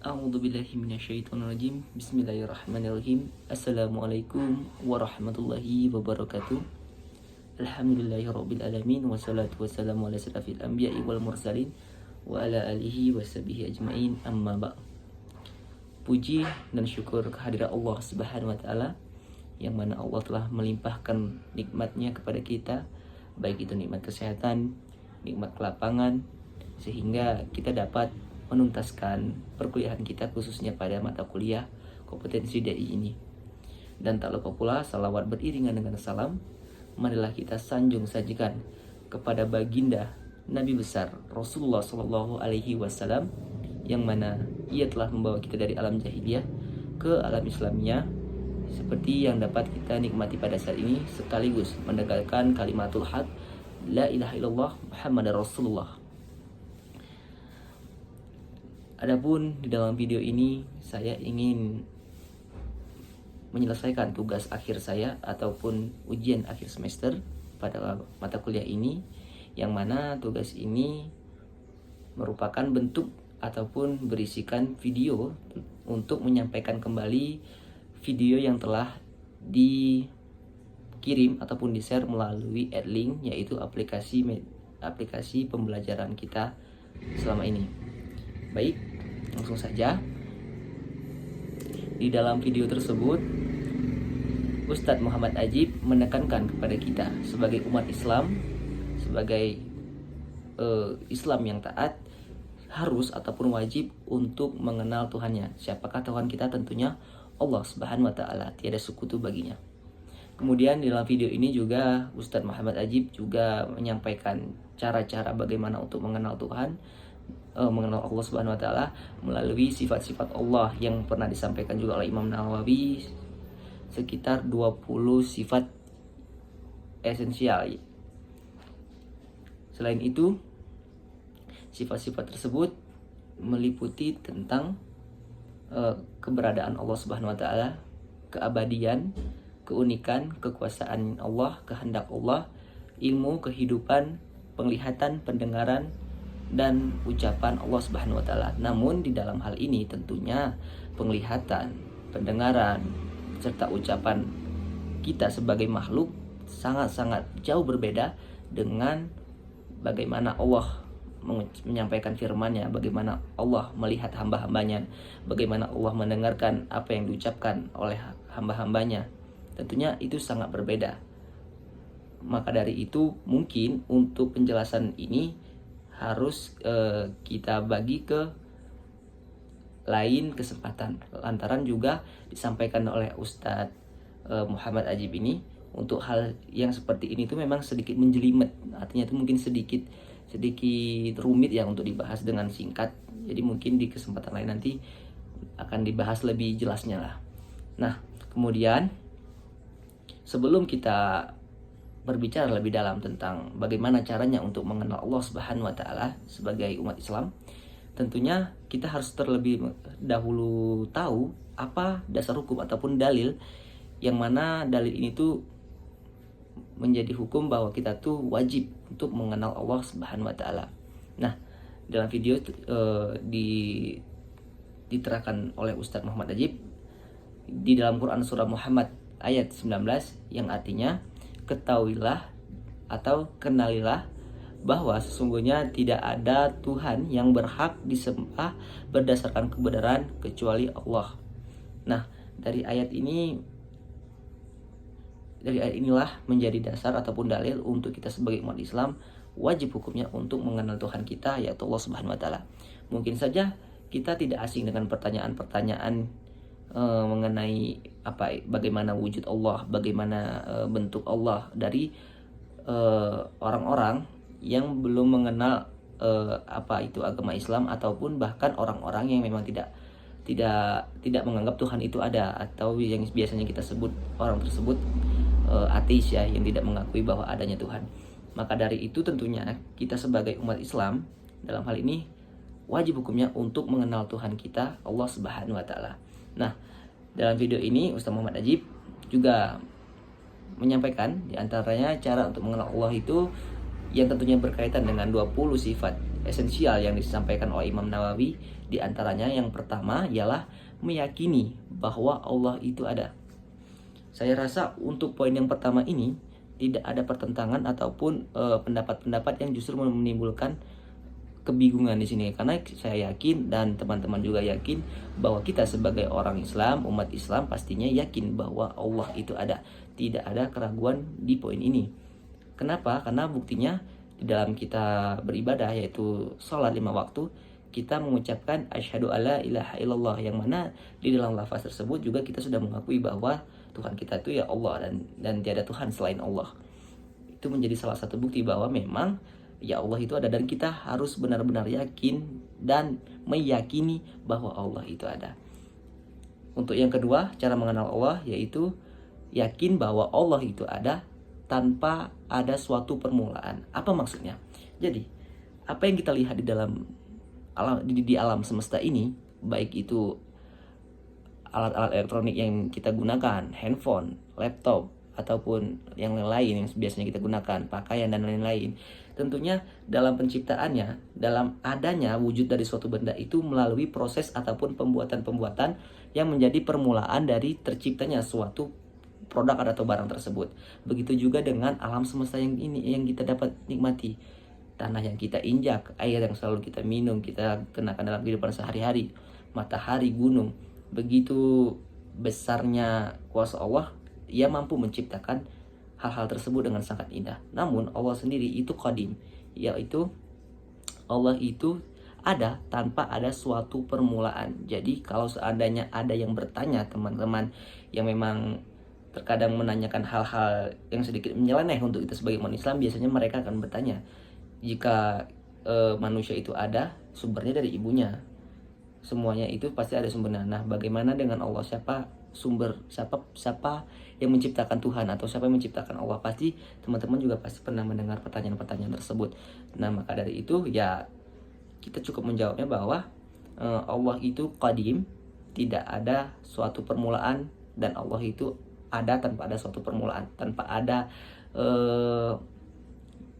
A'udzubillahi minasyaitonirrajim. Bismillahirrahmanirrahim. Assalamualaikum warahmatullahi wabarakatuh. Alhamdulillahirabbil alamin wassalatu wassalamu ala asyrafil anbiya'i wal mursalin wa ala alihi washabihi ajmain. Amma ba'd. Puji dan syukur kehadirat Allah Subhanahu wa taala yang mana Allah telah melimpahkan nikmatnya kepada kita, baik itu nikmat kesehatan, nikmat kelapangan, sehingga kita dapat menuntaskan perkuliahan kita khususnya pada mata kuliah kompetensi DI ini. Dan tak lupa pula salawat beriringan dengan salam marilah kita sanjung sajikan kepada baginda Nabi besar Rasulullah Shallallahu Alaihi Wasallam yang mana ia telah membawa kita dari alam jahiliyah ke alam Islamiyah seperti yang dapat kita nikmati pada saat ini, sekaligus menegakkan kalimatul haq la ilaha illallah Muhammadar Rasulullah. Adapun di dalam video ini saya ingin menyelesaikan tugas akhir saya ataupun ujian akhir semester pada mata kuliah ini, yang mana tugas ini merupakan bentuk ataupun berisikan video untuk menyampaikan kembali video yang telah dikirim ataupun di-share melalui Adlink, yaitu aplikasi pembelajaran kita selama ini. Baik, langsung saja. Di dalam video tersebut, Ustadz Muhammad Ajib menekankan kepada kita sebagai umat Islam, sebagai Islam yang taat, harus ataupun wajib untuk mengenal Tuhannya. Siapakah Tuhan kita? Tentunya Allah Subhanahu wa taala, tiada sekutu baginya. Kemudian di dalam video ini juga Ustadz Muhammad Ajib juga menyampaikan cara-cara bagaimana untuk mengenal Tuhan, mengenal Allah Subhanahu wa taala melalui sifat-sifat Allah yang pernah disampaikan juga oleh Imam Nawawi, sekitar 20 sifat esensial. Selain itu, sifat-sifat tersebut meliputi tentang keberadaan Allah Subhanahu wa taala, keabadian, keunikan, kekuasaan Allah, kehendak Allah, ilmu, kehidupan, penglihatan, pendengaran, dan ucapan Allah Subhanahu wa taala. Namun di dalam hal ini tentunya penglihatan, pendengaran, serta ucapan kita sebagai makhluk sangat-sangat jauh berbeda dengan bagaimana Allah menyampaikan firman-Nya, bagaimana Allah melihat hamba-hambanya, bagaimana Allah mendengarkan apa yang diucapkan oleh hamba-hambanya. Tentunya itu sangat berbeda. Maka dari itu mungkin untuk penjelasan ini harus kita bagi ke lain kesempatan, lantaran juga disampaikan oleh Ustadz Muhammad Ajib ini untuk hal yang seperti ini tuh memang sedikit menjelimet, artinya itu mungkin sedikit rumit ya untuk dibahas dengan singkat. Jadi mungkin di kesempatan lain nanti akan dibahas lebih jelasnya lah. Nah, kemudian sebelum kita berbicara lebih dalam tentang bagaimana caranya untuk mengenal Allah Subhanahu wa taala sebagai umat Islam, tentunya kita harus terlebih dahulu tahu apa dasar hukum ataupun dalil yang mana dalil ini tuh menjadi hukum bahwa kita tuh wajib untuk mengenal Allah Subhanahu wa taala. Nah, dalam video diterangkan oleh Ustadz Muhammad Ajib di dalam Quran surah Muhammad ayat 19 yang artinya, ketahuilah atau kenalilah bahwa sesungguhnya tidak ada Tuhan yang berhak disembah berdasarkan kebenaran kecuali Allah. Nah, dari ayat inilah menjadi dasar ataupun dalil untuk kita sebagai umat Islam wajib hukumnya untuk mengenal Tuhan kita, yaitu Allah Subhanahu wa taala. Mungkin saja kita tidak asing dengan pertanyaan-pertanyaan mengenai bagaimana wujud Allah, bagaimana bentuk Allah dari orang-orang yang belum mengenal apa itu agama Islam, ataupun bahkan orang-orang yang memang tidak menganggap Tuhan itu ada, atau yang biasanya kita sebut orang tersebut ateis ya, yang tidak mengakui bahwa adanya Tuhan. Maka dari itu tentunya kita sebagai umat Islam dalam hal ini wajib hukumnya untuk mengenal Tuhan kita, Allah Subhanahu wa taala. Nah, dalam video ini Ustaz Muhammad Ajib juga menyampaikan diantaranya cara untuk mengenal Allah itu yang tentunya berkaitan dengan 20 sifat esensial yang disampaikan oleh Imam Nawawi. Di antaranya yang pertama ialah meyakini bahwa Allah itu ada. Saya rasa untuk poin yang pertama ini tidak ada pertentangan ataupun pendapat-pendapat yang justru menimbulkan kebingungan di sini, karena saya yakin dan teman-teman juga yakin bahwa kita sebagai orang Islam, umat Islam pastinya yakin bahwa Allah itu ada. Tidak ada keraguan di poin ini. Kenapa? Karena buktinya di dalam kita beribadah, yaitu sholat 5 waktu, kita mengucapkan asyhadu alla ilaha illallah, yang mana di dalam lafaz tersebut juga kita sudah mengakui bahwa Tuhan kita itu ya Allah, dan tiada Tuhan selain Allah. Itu menjadi salah satu bukti bahwa memang ya Allah itu ada, dan kita harus benar-benar yakin dan meyakini bahwa Allah itu ada. Untuk yang kedua, cara mengenal Allah yaitu yakin bahwa Allah itu ada tanpa ada suatu permulaan. Apa maksudnya? Jadi, apa yang kita lihat di dalam alam semesta ini, baik itu alat-alat elektronik yang kita gunakan, handphone, laptop, ataupun yang lain yang biasanya kita gunakan, pakaian dan lain-lain, tentunya dalam penciptaannya, dalam adanya wujud dari suatu benda itu melalui proses ataupun pembuatan-pembuatan yang menjadi permulaan dari terciptanya suatu produk atau barang tersebut. Begitu juga dengan alam semesta yang ini yang kita dapat nikmati. Tanah yang kita injak, air yang selalu kita minum, kita kenakan dalam kehidupan sehari-hari, matahari, gunung. Begitu besarnya kuasa Allah, Ia mampu menciptakan hal-hal tersebut dengan sangat indah. Namun Allah sendiri itu qadim, yaitu Allah itu ada tanpa ada suatu permulaan. Jadi kalau seandainya ada yang bertanya, teman-teman yang memang terkadang menanyakan hal-hal yang sedikit menyeleneh untuk kita sebagai umat Islam, biasanya mereka akan bertanya, jika manusia itu ada, sumbernya dari ibunya. Semuanya itu pasti ada sumbernya. Nah, bagaimana dengan Allah? Siapa yang menciptakan Tuhan, atau siapa yang menciptakan Allah? Pasti teman-teman juga pasti pernah mendengar pertanyaan-pertanyaan tersebut. Nah, maka dari itu ya kita cukup menjawabnya bahwa Allah itu qadim, tidak ada suatu permulaan, dan Allah itu ada tanpa ada suatu permulaan, tanpa ada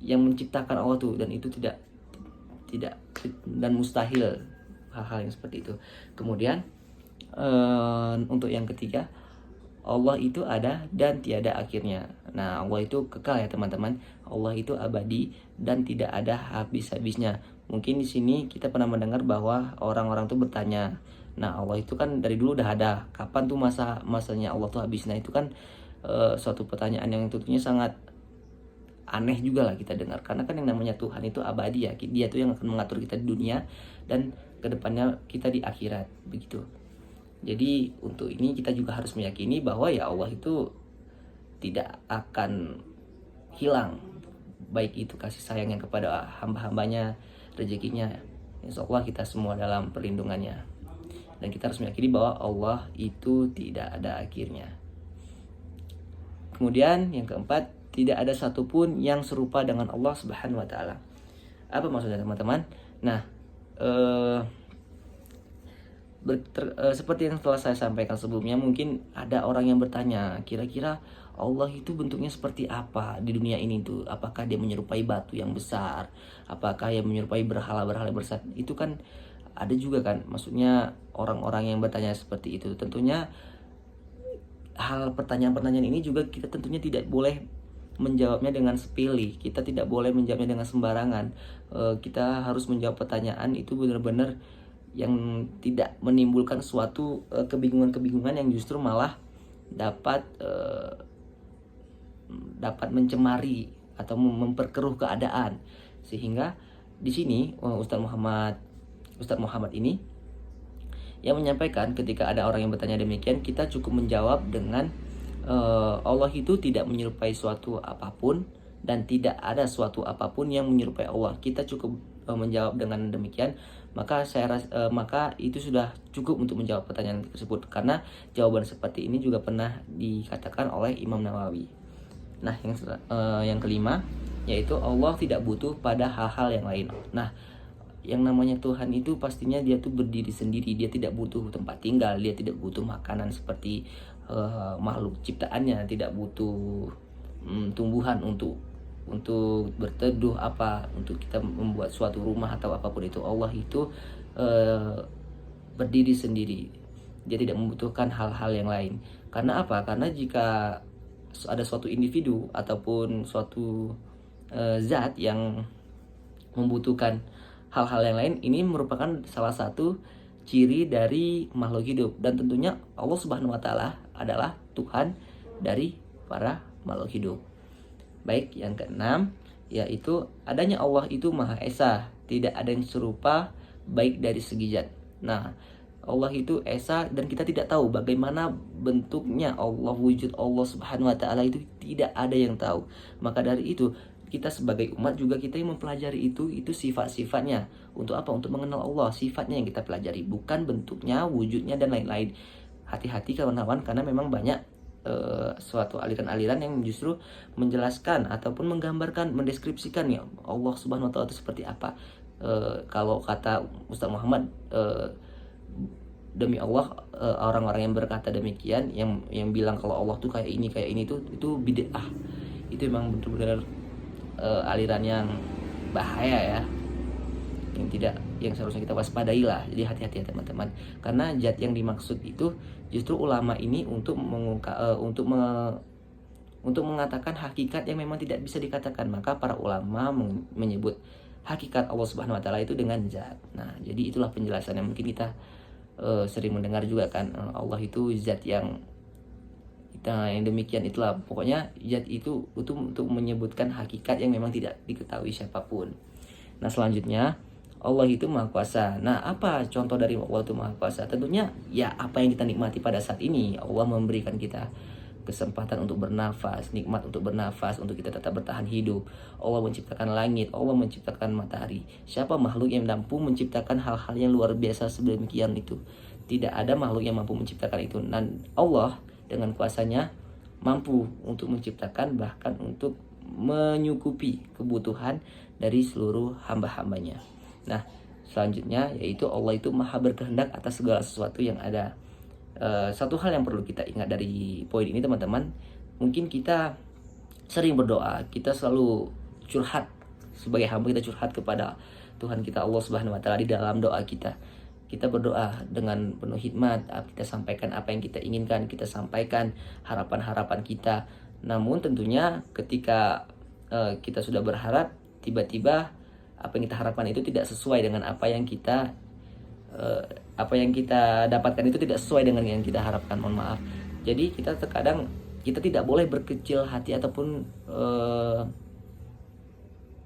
yang menciptakan Allah tuh, dan itu tidak dan mustahil hal-hal yang seperti itu. Kemudian untuk yang ketiga, Allah itu ada dan tiada akhirnya. Nah, Allah itu kekal ya teman-teman. Allah itu abadi dan tidak ada habis-habisnya. Mungkin di sini kita pernah mendengar bahwa orang-orang tuh bertanya, nah Allah itu kan dari dulu udah ada, kapan tuh masanya Allah tuh habis? Nah, itu kan suatu pertanyaan yang tentunya sangat aneh juga lah kita dengar, karena kan yang namanya Tuhan itu abadi ya, Dia tuh yang akan mengatur kita di dunia dan kedepannya kita di akhirat, begitu. Jadi untuk ini kita juga harus meyakini bahwa ya Allah itu tidak akan hilang, baik itu kasih sayangnya kepada hamba-hambanya, rezekinya, insya Allah kita semua dalam perlindungannya. Dan kita harus meyakini bahwa Allah itu tidak ada akhirnya. Kemudian yang keempat, tidak ada satupun yang serupa dengan Allah Subhanahu wa Ta'ala. Apa maksudnya teman-teman? Nah, seperti yang telah saya sampaikan sebelumnya, mungkin ada orang yang bertanya, kira-kira Allah itu bentuknya seperti apa di dunia ini tuh? Apakah Dia menyerupai batu yang besar? Apakah Dia menyerupai berhala-berhala besar? Itu kan ada juga kan, maksudnya orang-orang yang bertanya seperti itu. Tentunya hal pertanyaan-pertanyaan ini juga kita tentunya tidak boleh menjawabnya dengan sepele. Kita tidak boleh menjawabnya dengan sembarangan. Kita harus menjawab pertanyaan itu benar-benar yang tidak menimbulkan suatu kebingungan-kebingungan yang justru malah dapat mencemari atau memperkeruh keadaan. Sehingga di sini Ustadz Muhammad ini yang menyampaikan, ketika ada orang yang bertanya demikian, kita cukup menjawab dengan Allah itu tidak menyerupai suatu apapun dan tidak ada suatu apapun yang menyerupai Allah. Kita cukup menjawab dengan demikian, maka maka itu sudah cukup untuk menjawab pertanyaan tersebut, karena jawaban seperti ini juga pernah dikatakan oleh Imam Nawawi. Nah, yang kelima yaitu Allah tidak butuh pada hal-hal yang lain. Nah, yang namanya Tuhan itu pastinya Dia tuh berdiri sendiri, Dia tidak butuh tempat tinggal, Dia tidak butuh makanan seperti makhluk ciptaannya, tidak butuh tumbuhan untuk untuk berteduh, untuk kita membuat suatu rumah atau apapun itu, Allah itu berdiri sendiri. Dia tidak membutuhkan hal-hal yang lain. Karena apa? Karena jika ada suatu individu ataupun suatu zat yang membutuhkan hal-hal yang lain, ini merupakan salah satu ciri dari makhluk hidup. Dan tentunya Allah Subhanahu wa taala adalah Tuhan dari para makhluk hidup. Baik, yang keenam yaitu adanya Allah itu Maha Esa, tidak ada yang serupa baik dari segi zat. Nah, Allah itu Esa dan kita tidak tahu bagaimana bentuknya Allah, wujud Allah Subhanahu wa taala itu tidak ada yang tahu. Maka dari itu kita sebagai umat juga kita yang mempelajari itu sifat-sifatnya. Untuk apa? Untuk mengenal Allah, sifatnya yang kita pelajari, bukan bentuknya, wujudnya dan lain-lain. Hati-hati kawan-kawan, karena memang banyak suatu aliran-aliran yang justru menjelaskan ataupun menggambarkan, mendeskripsikan ya Allah Subhanahu wa taala itu seperti apa. Kalau kata Ustaz Muhammad, demi Allah, orang-orang yang berkata demikian, yang bilang kalau Allah tuh kayak ini itu bid'ah. Itu memang benar-benar aliran yang bahaya ya, yang seharusnya kita waspadai lah. Jadi hati-hati ya teman-teman, karena zat yang dimaksud itu justru ulama ini untuk mengatakan hakikat yang memang tidak bisa dikatakan. Maka para ulama menyebut hakikat Allah Subhanahu wa taala itu dengan zat. Nah, jadi itulah penjelasan yang mungkin kita sering mendengar juga kan, Allah itu zat yang demikian. Itulah pokoknya zat itu untuk menyebutkan hakikat yang memang tidak diketahui siapapun. Nah, selanjutnya Allah itu Maha Kuasa. Nah, apa contoh dari Allah itu Maha Kuasa? Tentunya ya apa yang kita nikmati pada saat ini. Allah memberikan kita kesempatan untuk bernafas, nikmat untuk bernafas, untuk kita tetap bertahan hidup. Allah menciptakan langit, Allah menciptakan matahari. Siapa makhluk yang mampu menciptakan hal-hal yang luar biasa sedemikian itu? Tidak ada makhluk yang mampu menciptakan itu. Dan Allah dengan kuasanya mampu untuk menciptakan, bahkan untuk menyukupi kebutuhan dari seluruh hamba-hambanya. Nah, selanjutnya yaitu Allah itu maha berkehendak atas segala sesuatu yang ada. Satu hal yang perlu kita ingat dari poin ini teman-teman, mungkin kita sering berdoa, kita selalu curhat, sebagai hamba kita curhat kepada Tuhan kita Allah Subhanahu wa taala di dalam doa kita. Kita berdoa dengan penuh hikmat, kita sampaikan apa yang kita inginkan, kita sampaikan harapan-harapan kita. Namun tentunya ketika kita sudah berharap, tiba-tiba apa yang kita harapkan itu tidak sesuai dengan apa yang kita dapatkan, itu tidak sesuai dengan yang kita harapkan. Mohon maaf. Jadi kita terkadang kita tidak boleh berkecil hati ataupun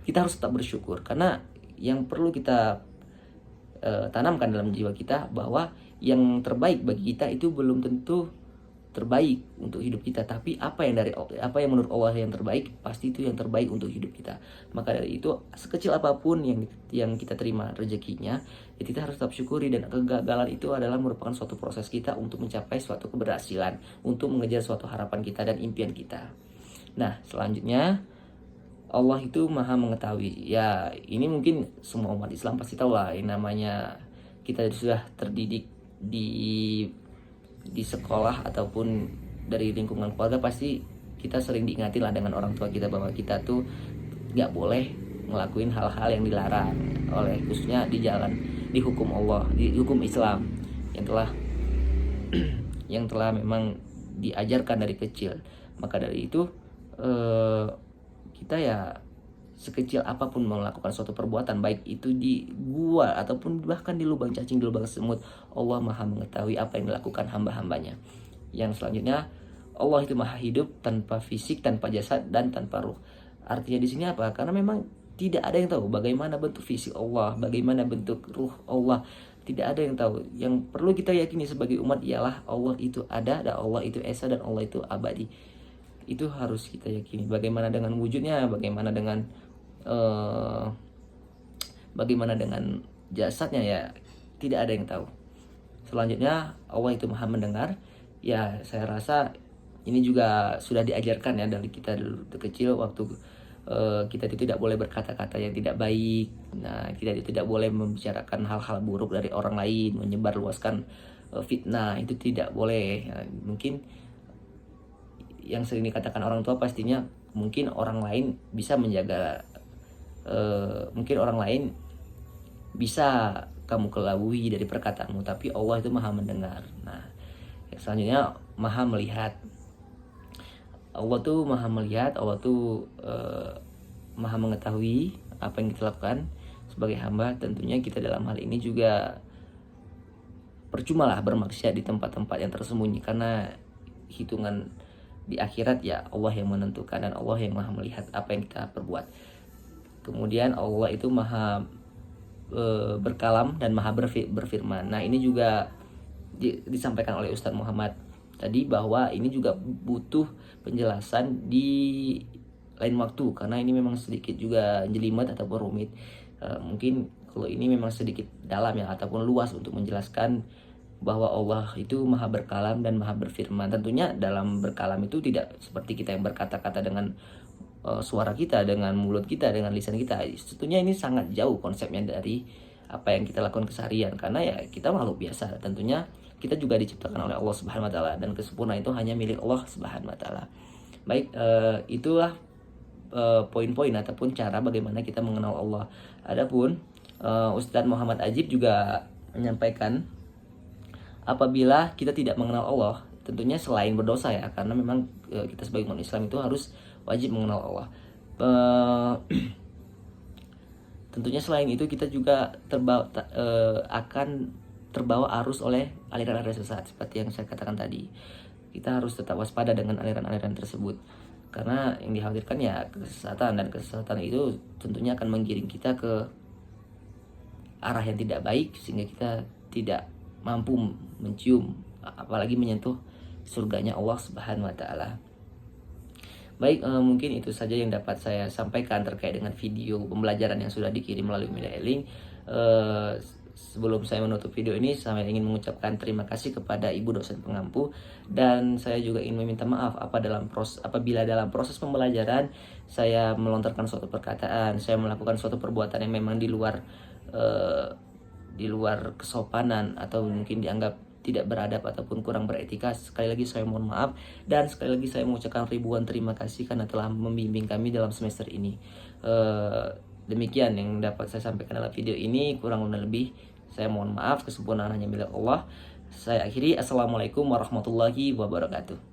kita harus tetap bersyukur, karena yang perlu kita tanamkan dalam jiwa kita bahwa yang terbaik bagi kita itu belum tentu terbaik untuk hidup kita, tapi apa yang menurut Allah yang terbaik, pasti itu yang terbaik untuk hidup kita. Maka dari itu sekecil apapun yang kita terima rezekinya, ya kita harus tetap syukuri. Dan kegagalan itu adalah merupakan suatu proses kita untuk mencapai suatu keberhasilan, untuk mengejar suatu harapan kita dan impian kita. Nah, selanjutnya Allah itu maha mengetahui. Ya, ini mungkin semua umat Islam pasti tahu lah. Yang namanya kita sudah terdidik di sekolah ataupun dari lingkungan keluarga, pasti kita sering diingatin lah dengan orang tua kita bahwa kita tuh nggak boleh ngelakuin hal-hal yang dilarang oleh, khususnya di hukum Allah, di hukum Islam yang telah memang diajarkan dari kecil. Maka dari itu kita ya sekecil apapun melakukan suatu perbuatan, baik itu di gua ataupun bahkan di lubang cacing, di lubang semut, Allah maha mengetahui apa yang dilakukan hamba-hambanya. Yang selanjutnya, Allah itu maha hidup tanpa fisik, tanpa jasad, dan tanpa ruh. Artinya di sini apa? Karena memang tidak ada yang tahu bagaimana bentuk fisik Allah, bagaimana bentuk ruh Allah. Tidak ada yang tahu. Yang perlu kita yakini sebagai umat ialah Allah itu ada, dan Allah itu esa, dan Allah itu abadi. Itu harus kita yakini. Bagaimana dengan wujudnya, bagaimana dengan jasadnya, ya tidak ada yang tahu. Selanjutnya, Allah itu maha mendengar. Ya, saya rasa ini juga sudah diajarkan ya dari kita dulu kecil, waktu kita itu tidak boleh berkata-kata yang tidak baik. Nah, kita itu tidak boleh membicarakan hal-hal buruk dari orang lain, menyebarluaskan fitnah, itu tidak boleh. Ya, mungkin yang sering dikatakan orang tua pastinya mungkin orang lain bisa menjaga, mungkin orang lain bisa kamu kelabui dari perkataanmu, tapi Allah itu maha mendengar. Nah, selanjutnya maha melihat. Allah tuh maha melihat, Allah tuh maha mengetahui apa yang kita lakukan sebagai hamba. Tentunya kita dalam hal ini juga percumalah bermaksiat di tempat-tempat yang tersembunyi, karena hitungan di akhirat ya Allah yang menentukan, dan Allah yang maha melihat apa yang kita perbuat. Kemudian Allah itu maha berkalam dan maha berfirman. Nah, ini juga disampaikan oleh Ustadz Muhammad tadi, bahwa ini juga butuh penjelasan di lain waktu, karena ini memang sedikit juga jelimet ataupun rumit. Mungkin kalau ini memang sedikit dalam ya, ataupun luas untuk menjelaskan bahwa Allah itu maha berkalam dan maha berfirman. Tentunya dalam berkalam itu tidak seperti kita yang berkata-kata dengan suara kita, dengan mulut kita, dengan lisan kita. Tentunya ini sangat jauh konsepnya dari apa yang kita lakukan keseharian, karena ya kita makhluk biasa. Tentunya kita juga diciptakan oleh Allah Subhanahu wa taala, dan kesempurnaan itu hanya milik Allah Subhanahu wa taala. Baik, itulah poin-poin ataupun cara bagaimana kita mengenal Allah. Adapun Ustadz Muhammad Ajib juga menyampaikan, apabila kita tidak mengenal Allah, tentunya selain berdosa ya, karena memang kita sebagai umat Islam itu harus wajib mengenal Allah. Tentunya selain itu kita juga akan terbawa arus oleh aliran-aliran sesat, seperti yang saya katakan tadi. Kita harus tetap waspada dengan aliran-aliran tersebut, karena yang dikhawatirkan ya kesesatan, dan kesesatan itu tentunya akan menggiring kita ke arah yang tidak baik, sehingga kita tidak mampu mencium apalagi menyentuh surganya Allah Subhanahu wa taala. Baik, mungkin itu saja yang dapat saya sampaikan terkait dengan video pembelajaran yang sudah dikirim melalui Media E-Link. Sebelum saya menutup video ini, saya ingin mengucapkan terima kasih kepada Ibu dosen pengampu, dan saya juga ingin meminta maaf apabila dalam proses pembelajaran saya melontarkan suatu perkataan, saya melakukan suatu perbuatan yang memang di luar kesopanan, atau mungkin dianggap tidak beradab ataupun kurang beretika. Sekali lagi saya mohon maaf, dan sekali lagi saya mengucapkan ribuan terima kasih karena telah membimbing kami dalam semester ini. Demikian yang dapat saya sampaikan dalam video ini, kurang lebih saya mohon maaf, kesempurnaan hanya milik Allah. Saya akhiri, assalamualaikum warahmatullahi wabarakatuh.